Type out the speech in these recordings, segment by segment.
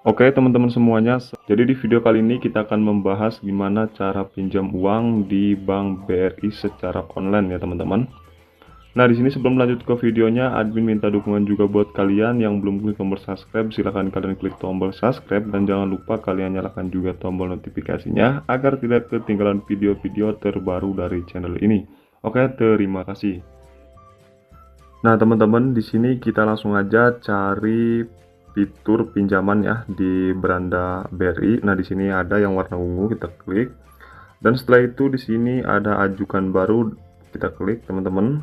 Oke teman-teman semuanya, jadi di video kali ini kita akan membahas gimana cara pinjam uang di Bank BRI secara online ya teman-teman. Nah di sini sebelum lanjut ke videonya, admin minta dukungan juga buat kalian yang belum klik tombol subscribe, silahkan kalian klik tombol subscribe dan jangan lupa kalian nyalakan juga tombol notifikasinya agar tidak ketinggalan video-video terbaru dari channel ini. Oke, terima kasih. Nah teman-teman, di sini kita langsung aja cari fitur pinjaman ya di beranda BRI. Nah di sini ada yang warna ungu, kita klik. Dan setelah itu di sini ada ajukan baru, kita klik teman-teman.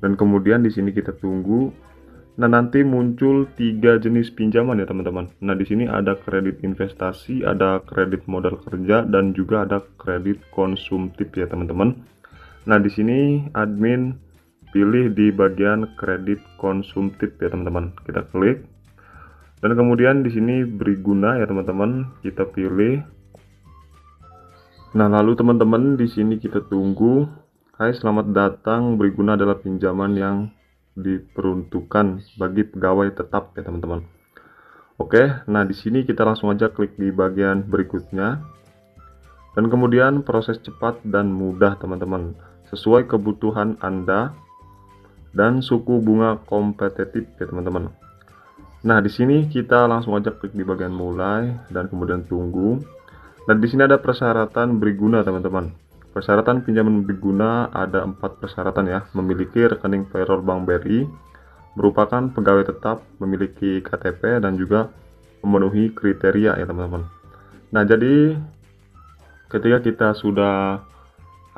Dan kemudian di sini kita tunggu. Nah nanti muncul 3 jenis pinjaman ya teman-teman. Nah di sini ada kredit investasi, ada kredit modal kerja, dan juga ada kredit konsumtif ya teman-teman. Nah di sini admin pilih di bagian kredit konsumtif ya teman-teman, kita klik dan kemudian di sini beri guna ya teman-teman, kita pilih. Nah lalu teman-teman di sini kita tunggu. Hai, selamat datang, beri guna adalah pinjaman yang diperuntukkan bagi pegawai tetap ya teman-teman. Oke, nah di sini kita langsung aja klik di bagian berikutnya dan kemudian proses cepat dan mudah teman-teman, sesuai kebutuhan Anda dan suku bunga kompetitif ya teman-teman. Nah di sini kita langsung aja klik di bagian mulai dan kemudian tunggu. Dan di sini ada persyaratan beri guna teman-teman. Persyaratan pinjaman beri guna ada 4 persyaratan ya: memiliki rekening payroll Bank BRI, merupakan pegawai tetap, memiliki KTP, dan juga memenuhi kriteria ya teman-teman. Nah jadi ketika kita sudah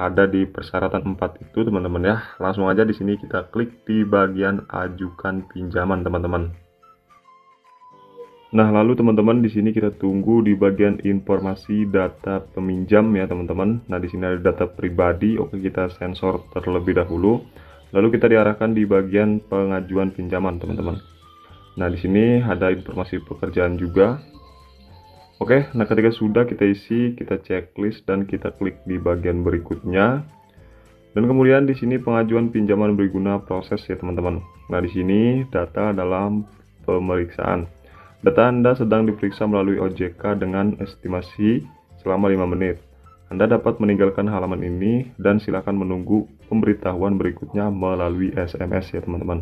ada di persyaratan 4 itu teman-teman ya, langsung aja di sini kita klik di bagian ajukan pinjaman teman-teman. Nah lalu teman-teman di sini kita tunggu di bagian informasi data peminjam ya teman-teman. Nah di sini ada data pribadi, oke kita sensor terlebih dahulu. Lalu kita diarahkan di bagian pengajuan pinjaman teman-teman. Nah di sini ada informasi pekerjaan juga. Oke, nah ketika sudah kita isi, kita checklist dan kita klik di bagian berikutnya. Dan kemudian di sini pengajuan pinjaman beri guna proses ya teman-teman. Nah di sini data dalam pemeriksaan. Data Anda sedang diperiksa melalui OJK dengan estimasi selama 5 menit. Anda dapat meninggalkan halaman ini dan silakan menunggu pemberitahuan berikutnya melalui SMS ya teman-teman.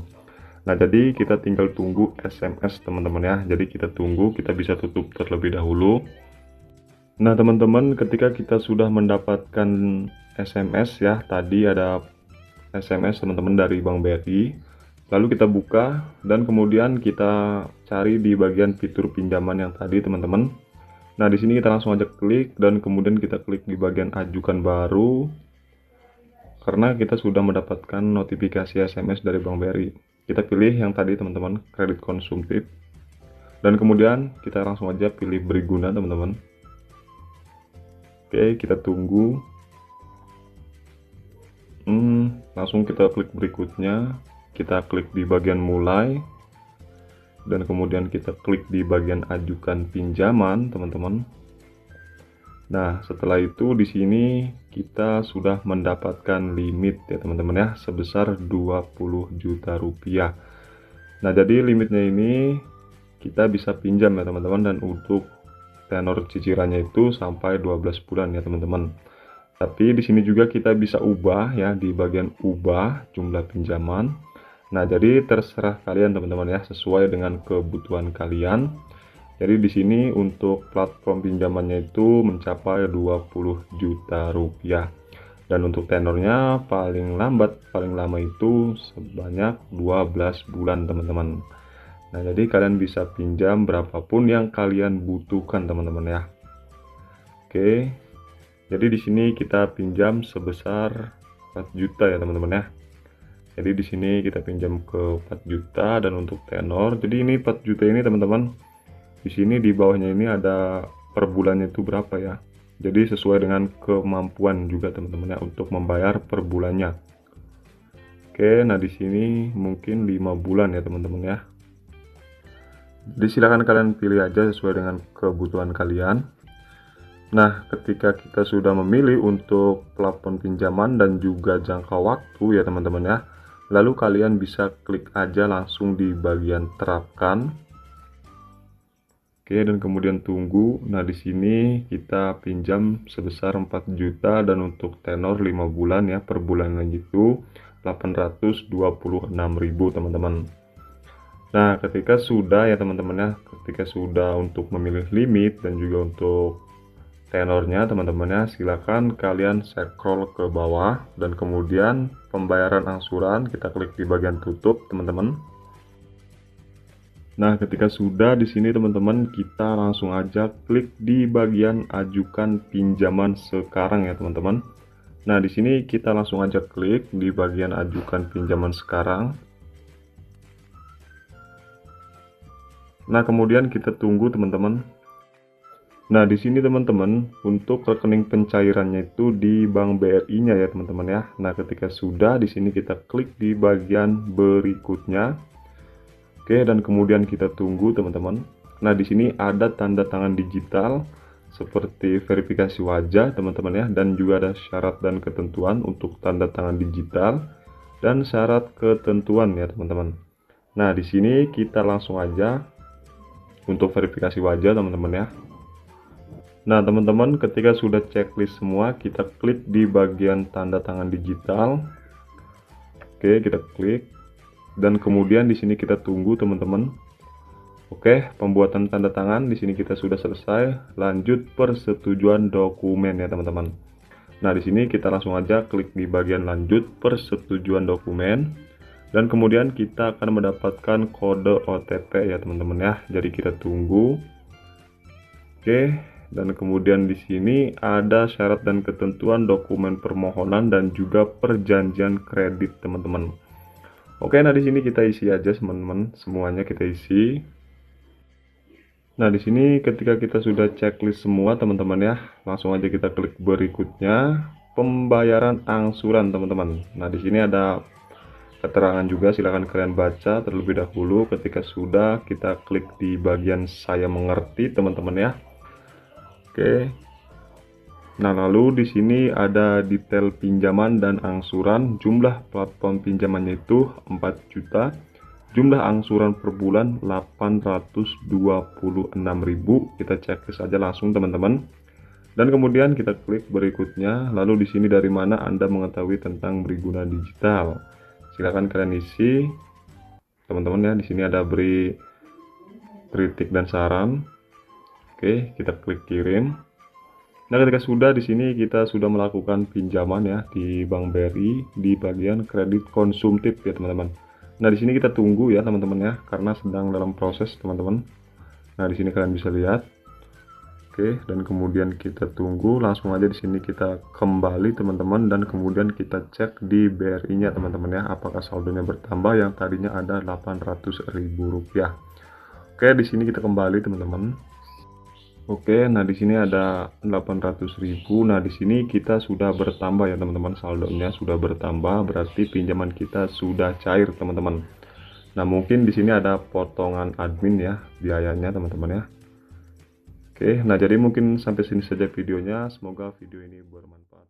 Nah jadi kita tinggal tunggu SMS teman-teman ya. Jadi kita tunggu, kita bisa tutup terlebih dahulu. Nah teman-teman, ketika kita sudah mendapatkan SMS ya, tadi ada SMS teman-teman dari Bank BRI, lalu kita buka dan kemudian kita cari di bagian fitur pinjaman yang tadi teman-teman. Nah di sini kita langsung aja klik dan kemudian kita klik di bagian ajukan baru karena kita sudah mendapatkan notifikasi SMS dari Bank BRI. Kita pilih yang tadi teman-teman, kredit konsumtif, dan kemudian kita langsung aja pilih beri guna teman-teman. Oke, kita tunggu. Langsung kita klik berikutnya, kita klik di bagian mulai dan kemudian kita klik di bagian ajukan pinjaman teman-teman. Nah setelah itu di sini kita sudah mendapatkan limit ya teman-teman ya, sebesar 20 juta rupiah. Nah jadi limitnya ini kita bisa pinjam ya teman-teman, dan untuk tenor cicilannya itu sampai 12 bulan ya teman-teman. Tapi di sini juga kita bisa ubah ya, di bagian ubah jumlah pinjaman. Nah jadi terserah kalian teman-teman ya, sesuai dengan kebutuhan kalian. Jadi di sini untuk platform pinjamannya itu mencapai 20 juta rupiah. Dan untuk tenornya paling lambat, paling lama itu sebanyak 12 bulan teman-teman. Nah jadi kalian bisa pinjam berapapun yang kalian butuhkan teman-teman ya. Oke, jadi di sini kita pinjam sebesar 4 juta ya teman-teman ya. Jadi di sini kita pinjam ke 4 juta dan untuk tenor. Jadi ini 4 juta ini teman-teman, di sini di bawahnya ini ada per bulannya itu berapa ya. Jadi sesuai dengan kemampuan juga teman-teman ya untuk membayar per bulannya. Oke, nah di sini mungkin 5 bulan ya teman-teman ya. Jadi silakan kalian pilih aja sesuai dengan kebutuhan kalian. Nah, ketika kita sudah memilih untuk plafon pinjaman dan juga jangka waktu ya teman-teman ya, lalu kalian bisa klik aja langsung di bagian terapkan. Oke, dan kemudian tunggu. Nah, di sini kita pinjam sebesar 4 juta dan untuk tenor 5 bulan ya, per bulannya itu 826.000 teman-teman. Nah, ketika sudah ya teman-teman ya, ketika sudah untuk memilih limit dan juga untuk tenornya teman-teman ya, silakan kalian scroll ke bawah dan kemudian pembayaran angsuran kita klik di bagian tutup teman-teman. Nah, ketika sudah di sini teman-teman, kita langsung aja klik di bagian ajukan pinjaman sekarang ya teman-teman. Nah, di sini kita langsung aja klik di bagian ajukan pinjaman sekarang. Nah, kemudian kita tunggu teman-teman. Nah, di sini teman-teman, untuk rekening pencairannya itu di Bank BRI-nya ya teman-teman ya. Nah, ketika sudah di sini kita klik di bagian berikutnya. Oke, dan kemudian kita tunggu teman-teman. Nah, di sini ada tanda tangan digital seperti verifikasi wajah teman-teman ya, dan juga ada syarat dan ketentuan untuk tanda tangan digital dan syarat ketentuan ya teman-teman. Nah, di sini kita langsung aja untuk verifikasi wajah teman-teman ya. Nah, teman-teman, ketika sudah checklist semua, kita klik di bagian tanda tangan digital. Oke, kita klik. Dan kemudian di sini kita tunggu teman-teman. Oke, pembuatan tanda tangan di sini kita sudah selesai. Lanjut persetujuan dokumen ya teman-teman. Nah, di sini kita langsung aja klik di bagian lanjut persetujuan dokumen dan kemudian kita akan mendapatkan kode OTP ya teman-teman ya. Jadi kita tunggu. Oke, dan kemudian di sini ada syarat dan ketentuan dokumen permohonan dan juga perjanjian kredit teman-teman. Oke, nah di sini kita isi aja teman-teman, semuanya kita isi. Nah, di sini ketika kita sudah checklist semua teman-teman ya, langsung aja kita klik berikutnya, pembayaran angsuran teman-teman. Nah, di sini ada keterangan juga, silahkan kalian baca terlebih dahulu. Ketika sudah, kita klik di bagian saya mengerti teman-teman ya. Oke. Nah, lalu di sini ada detail pinjaman dan angsuran. Jumlah platform pinjamannya itu 4 juta. Jumlah angsuran per bulan 826.000. Kita cek saja langsung teman-teman. Dan kemudian kita klik berikutnya. Lalu di sini dari mana Anda mengetahui tentang Briguna Digital? Silakan kalian isi teman-teman ya. Di sini ada beri kritik dan saran. Oke, kita klik kirim. Nah, ketika sudah di sini kita sudah melakukan pinjaman ya di Bank BRI di bagian kredit konsumtif ya teman-teman. Nah, di sini kita tunggu ya teman-teman ya, karena sedang dalam proses teman-teman. Nah, di sini kalian bisa lihat. Oke, dan kemudian kita tunggu, langsung aja di sini kita kembali teman-teman dan kemudian kita cek di BRI-nya teman-teman ya, apakah saldonya bertambah yang tadinya ada Rp800.000. Oke, di sini kita kembali teman-teman. Oke, nah di sini ada 800.000. Nah, di sini kita sudah bertambah ya teman-teman, saldonya sudah bertambah, berarti pinjaman kita sudah cair teman-teman. Nah, mungkin di sini ada potongan admin ya, biayanya teman-teman ya. Oke, nah jadi mungkin sampai sini saja videonya. Semoga video ini bermanfaat.